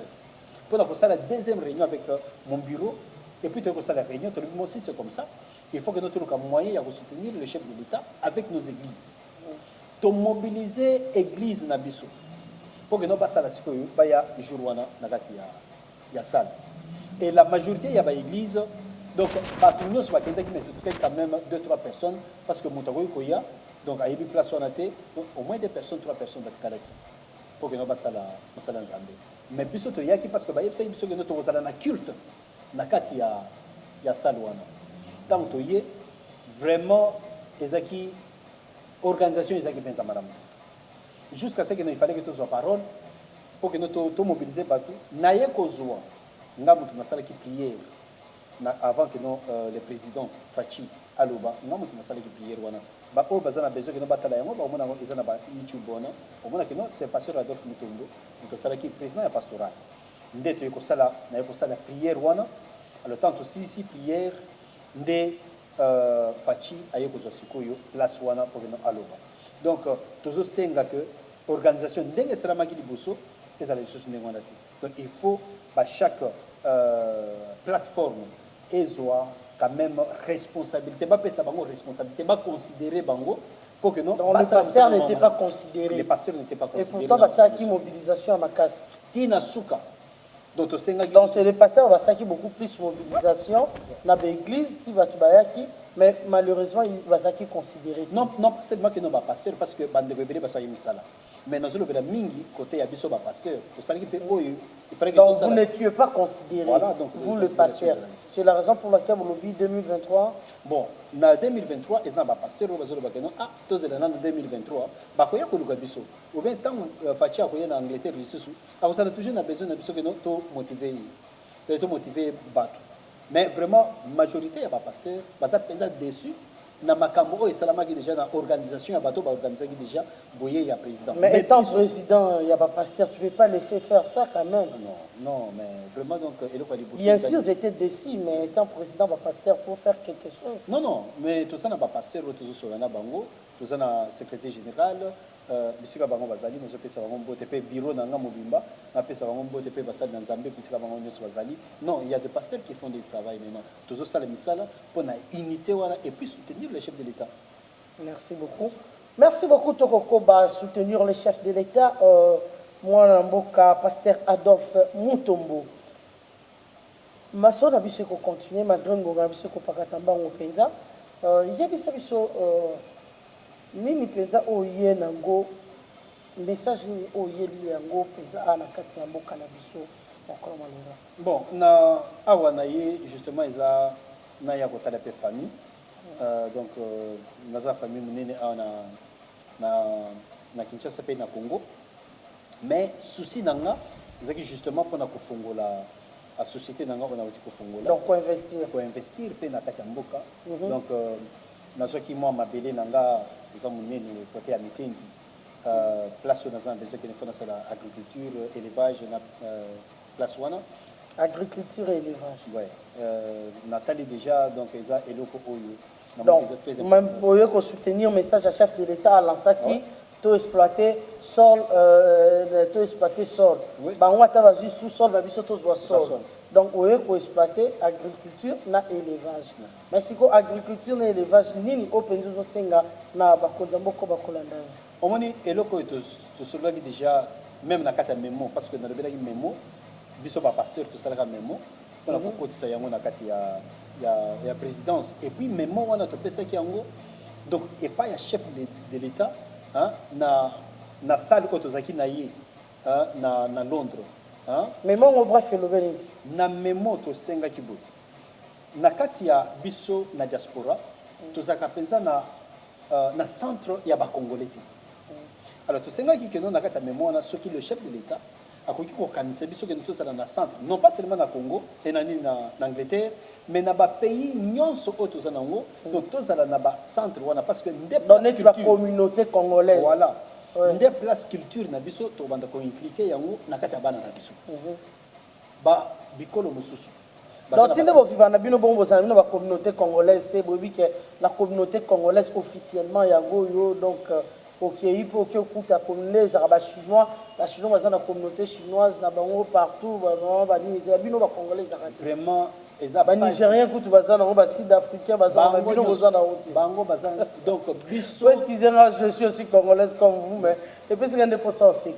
Speaker 2: pour la deuxième réunion avec mon bureau et puis pour ça la réunion tout le monde aussi c'est comme ça il faut que notre moyen de soutenir le chef de l'état avec nos églises to mobiliser église na biso pour que nous passions à la sikoyo baya jour wana na kati ya salle et la majorité ya ba église donc ba tout nous ba kenda ki mais tout quand même 2-3 personnes parce que mutago koya donc a yebi place wana te au moins 2 personnes 3 personnes batikala ki pour que nous passions à la nzambe mais biso to yaki parce que ba yebisa biso que nous to zala na culte na kati ya salle wana tant to ye vraiment ezaki organisation ezaki pensa madame jusqu'à ce qu'il fallait que tu sois parole pour que nous te mobiliser partout naye kozwa ngamutu na sala ki prière avant que nous le président Fachi aloba ngamutu na sala ki prière wana ba o bazana besoin que nous batala yango ba omona ezana ba YouTube bona omona que non c'est pasteur Adolphe Mutombo to sala ki président ya pastoral ndeto ko sala naye ko sala prière wana alors tant aussi si prière nde faci aye kozwa sikoyo place wana pour no aloba donc tozo senga que organisation ndenge esalamaki liboso ezala lisusu ndenge wana te donc il faut chaque plateforme ezwa quand même responsabilité bapesa bango responsabilité baconsidérer bango pour que non
Speaker 1: donc le pasteur n'était pas considéré
Speaker 2: les pasteurs n'étaient pas
Speaker 1: et
Speaker 2: considérés
Speaker 1: pourtant ça qui mobilisation à Makassi
Speaker 2: tina suka donc
Speaker 1: c'est le pasteur va qui beaucoup plus mobilisation dans l'église Tibayaki mais malheureusement il va qui considéré
Speaker 2: non non pas seulement que non ba pasteur parce que bande rebelle ba ça misala mais dans le mingi côté ya biso ba pasteur au salaki pe oyo il fallait que
Speaker 1: donc vous n'étiez pas considéré
Speaker 2: voilà, donc,
Speaker 1: vous le pasteur c'est la raison pour laquelle vous lobby 2023
Speaker 2: bon na 2023 ezna ba pasteur ba zolo ba que non ah tozela na 2023 ba ko ya ko luka biso ou bien tant fatia ko na Angleterre lisusu a ça toujours na besoin na biso que non to motiver bato mais vraiment majorité ya ba pasteur ba ça pensa dessus na makambo et salamaki déjà dans organisation ya bato ba organiser déjà boyer ya président
Speaker 1: mais étant président il y a pas pasteur tu peux pas laisser faire ça quand même
Speaker 2: non mais vraiment donc
Speaker 1: bien sûr j'étais dessus mais étant président ba pasteur faut faire quelque chose
Speaker 2: non mais tout ça na ba pasteur toujours sur na bango tout ça na secrétaire général bisika bango bazali mais pesa bango mbote pe bureau na nga mobimba na pesa bango mbote pe basali na Nzambe bisika bango nyoso bazali non il y a des pasteurs qui font du travail maintenant toujours ça le misala pour na unité wala et puis soutenir le chef de l'État.
Speaker 1: Merci beaucoup Tokoko ba soutenir le chef de l'État moi namboka pasteur Adolphe Mutombo maso na biso ko continuer malgré ngonga biso ko pakatamba ngopenza yebisa biso nini penza oye nango message ni oye li yango penza ana kati ya mboka na biso encore malora
Speaker 2: bon na awa na ye justement isa na ya ko tala pe famille donc naza famille munene na Kinshasa pe na Congo mais souci nanga ezaki justement pour na kofongola la société nanga on a outi kofongola
Speaker 1: donc pour investir
Speaker 2: pe na kati ya mboka donc nazoki moi mabele nanga eza munene côté ya Mitendi place où naza besoin que fona la agriculture élevage na place wana
Speaker 1: agriculture et élevage
Speaker 2: ouais Nathalie déjà donc eza eloko oyo
Speaker 1: donc même pour soutenir message à chef de l'État à Lansaki tout exploiter sol bango ata juste sous sol ba biso to zo sol donc oye ko exploiter agriculture na élevage mais siko agriculture na élevage nini openzo zo senga na bakonza mboko bakolanda
Speaker 2: omoni eloko to solaki déjà même na kata memo parce que na lebela memo biso ba pasteur to salaka memo pour la kokotisa yango na kati ya présidence et puis memo wana to pesa ki yango donc et pas ya chef de l'État hein na salle otozaki na ye na Londres hein
Speaker 1: memo ngo bref elobeli
Speaker 2: na memo to senga ki bout na kati ya biso na diaspora tozaka penza na centre ya ba congolais alors to senga ki keno na kati ya memo na soki le chef de l'État akoki ko kanisa biso ke nous na centre non pas seulement na Congo et na Angleterre mais na ba pays nyonso auto za nango donc tozala na ba centre wana parce que ndé
Speaker 1: place la communauté congolaise
Speaker 2: voilà ndé place culture na biso to banda ko impliquer yango na kati ya bana na biso ba bikolo mususu
Speaker 1: donc tinde bo vivana bino bon bozana bino ba communauté congolaise te bobi que la communauté congolaise officiellement yango yo donc OK, il faut que la communauté chinois, la chinoise dans la communauté chinoise, na bango partout, ba congolais
Speaker 2: vraiment
Speaker 1: ba nigérien kutu bazana ba sud-africain bazana bino bozana oti
Speaker 2: bango bazana donc biso
Speaker 1: parce qu'ils ont je suis aussi congolaise comme vous mais et puis c'est un pour ça aussi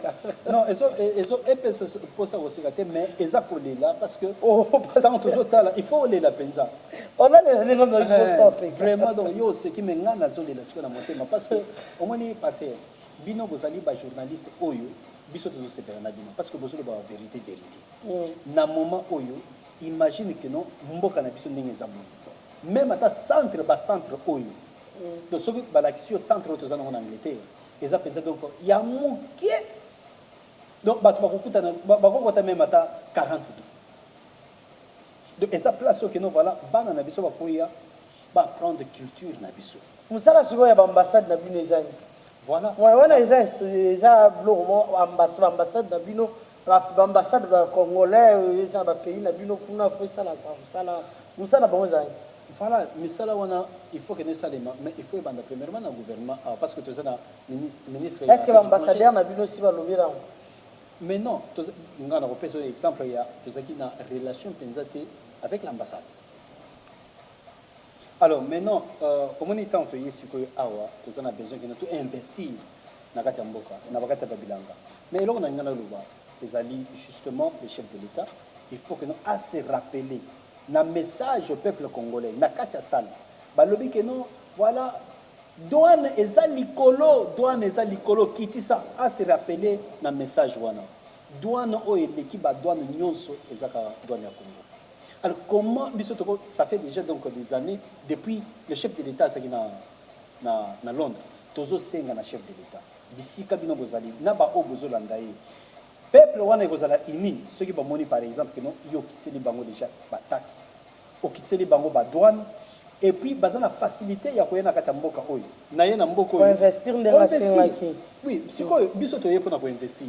Speaker 2: non eso epesa pour ça aussi mais eza pour là parce que tant toujours tala il faut les la penza
Speaker 1: on a les noms de ça
Speaker 2: vraiment donc yo ce qui me ngana zoli la siko na motema parce que au moins ni pater bino bozali ba journaliste oyo biso tozo sepela na bino parce que bozoli ba vérité na moment oyo imagine que non mboka na biso ndenge zamu même ata centre oyo donc soki balakisi centre oyo tozana en Angleterre eza penza donc ya mokie donc bato bakokutana bakokota même ata 40 ans donc eza place oyo non voilà bana na biso bakoya ba prendre culture na biso
Speaker 1: musala siko ya ambassade na bino ezani
Speaker 2: voilà
Speaker 1: wana eza blomo ambassade na bino l'ambassade congolais ça ba pays na bino kuna faut ça la musala bon zani.
Speaker 2: Voilà, mais ça là il faut que nous salément mais il faut banda premièrement dans gouvernement parce que tu as ministre.
Speaker 1: Est-ce que l'ambassadeur na bino si ba lobira?
Speaker 2: Mais non, on a un exemple il y a tout ça qui na relation pensée avec l'ambassade. Alors maintenant, comment est-ce que tu as besoin de investir dans la mboka, dans la bilanga. Mais là on a une justement le chef de l'État, il faut que nous assez rappeler un message au peuple congolais, na katia sal. Balobi que nous voilà douane eza likolo kiti ça assez rappeler un message wana. Douane o l'équipe douane nyonso ezaka douane ya Congo. Alors comment ça fait déjà donc des années depuis le chef de l'État ça qui na Londres tozo senga na chef de l'État bisika bino bozali na ba o bozolanda ye peuple wana kozala ini ceux qui ba moni par exemple que non yo kiteli bango déjà ba taxe o kiteli bango ba douane et puis bazana facilité ya koyena kata mboka oyo na ye na mboka oyo
Speaker 1: investir ndela sengaki
Speaker 2: oui siko biso to ye pona ko investir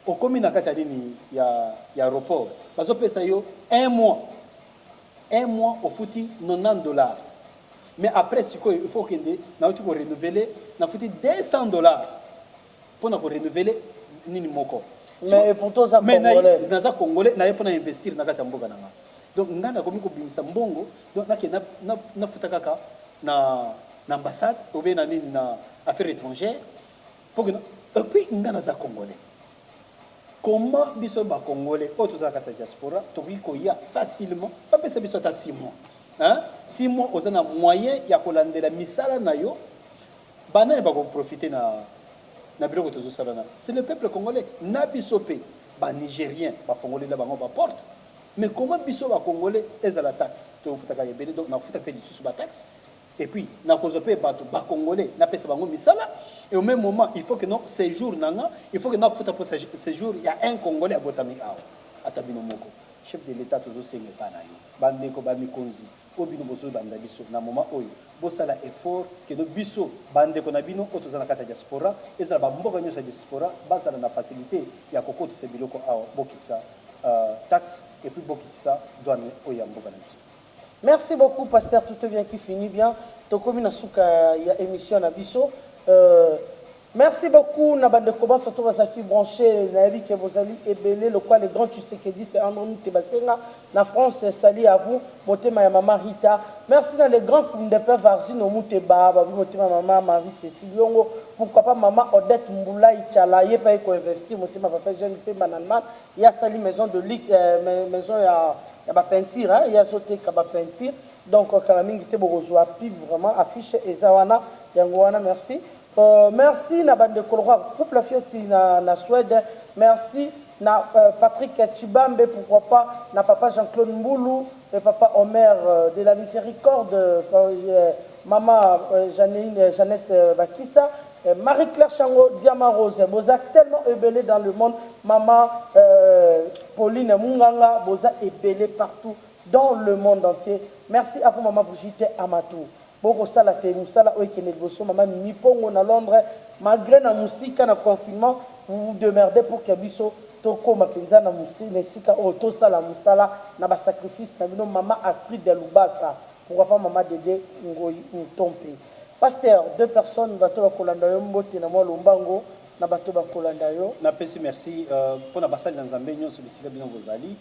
Speaker 2: au commune na kata dini ya aéroport bazo pesa yo un mois au fouti $90. Mais après, il faut que nous renouveler, nous fouti $200 pour nous renouveler nini moko.
Speaker 1: Mais pour tous les Congolais,
Speaker 2: les Congolais, nous pour investir dans la mboka nanga. Donc nous avons comme bimisa mbongo, donc na futa kaka na ambassade ou bien na affaires étrangères pour que et puis nous avons Congolais. Comment biso ba congolais autres à la diaspora to y a facilement pas pesa biso ta 6 mois hein 6 mois aux na moyen ya kolandela misala na yo banane ba ko profiter na biloko tozo salana c'est le peuple congolais na biso pe ba nigérien ba congolais la bango ba porte mais comment biso ba congolais eza la taxe to futaka yebele donc na futa pe lisusu ba taxe et puis na kozope bato ba congolais na pesa bango misala et au même moment il faut que non séjour nanga il faut que na futa pour séjour il y a un congolais à botami awa atabino moko chef de l'état tozo senga pa na yo bandeko ba mikonzi obino bozo banda biso na moment oyo bosala effort que no biso bandeko na bino oto zana kata diaspora ezala ba mboka nyosa diaspora bazala na facilité ya kokotisa biloko awa bokitsa taxe et puis bokitsa douane oya mboka na biso.
Speaker 1: Merci beaucoup, pasteur. Tout est bien qui finit bien. Tokomi na suka ya émission na biso. Merci beaucoup. Nabande koba surtout bazaki branché na vie que vous allez ébélé le quoi les grands tshisekidistes Androni Tebasenga na France salut à vous. Motema ya maman Rita. Merci dans les grands coups de père Varzino Muteba, babi motema maman Marie Cécile Yongo. Pourquoi pas maman Odette Mboula Ichala yé pas ko investir motema papa jeune pe mananman. Il y a sali maison de maison ya ba peinture hein, il y a sauté kaba peinture donc kalamingi te bokozwa pib vraiment affiche ezawana yangoana merci merci na bande kolora couple fioti na Suède merci na Patrick Chibambe pourquoi pas na papa Jean-Claude Mboulou et papa Omer de la miséricorde maman Jeannette Bakissa Marie-Claire Chango, Diama Rose, Bozak tellement ébélé dans le monde. Maman Pauline Munganga, Bozak ébélé partout dans le monde entier. Merci à vous, maman Brigitte Amatou. Boko sala te musala oikene boso maman Mimi Pongo na Londres. Malgré na musika na confinement, vous vous demandez pour que biso toko mapenza na musika nesika oto sala musala na ba sacrifice na bino maman Astrid de Lubasa. Pourquoi pas maman Dédé Ngoyi Ntompe. Pasteur, 2 personnes bato bakolanda yo mbote na mwa lombango na bato bakolanda yo.
Speaker 2: Na pesi merci pour na basali na Nzambe nyonso bisika bino bozali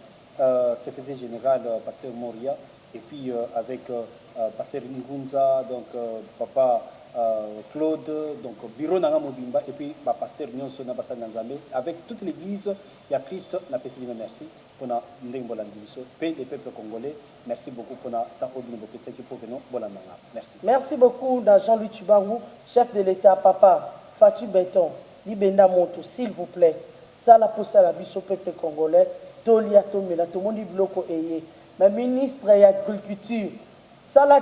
Speaker 2: secrétaire général pasteur Moria et puis avec pasteur Ngunza donc papa Claude donc bureau na Mobimba et puis pasteur nyonso na basali na Nzambe avec toute l'église ya Christ na pesi bino merci pour na ndembo la biso paix des peuples congolais. Merci beaucoup pour la merci.
Speaker 1: Merci beaucoup Jean-Louis Tchibangu, chef de l'État, papa Fati Béton, Libenda Monto, s'il vous plaît. Ça la pour ça la biso peuple congolais, Tolia Tomela, tout le monde dit bloco eye. Mais ministre de l'agriculture, ça la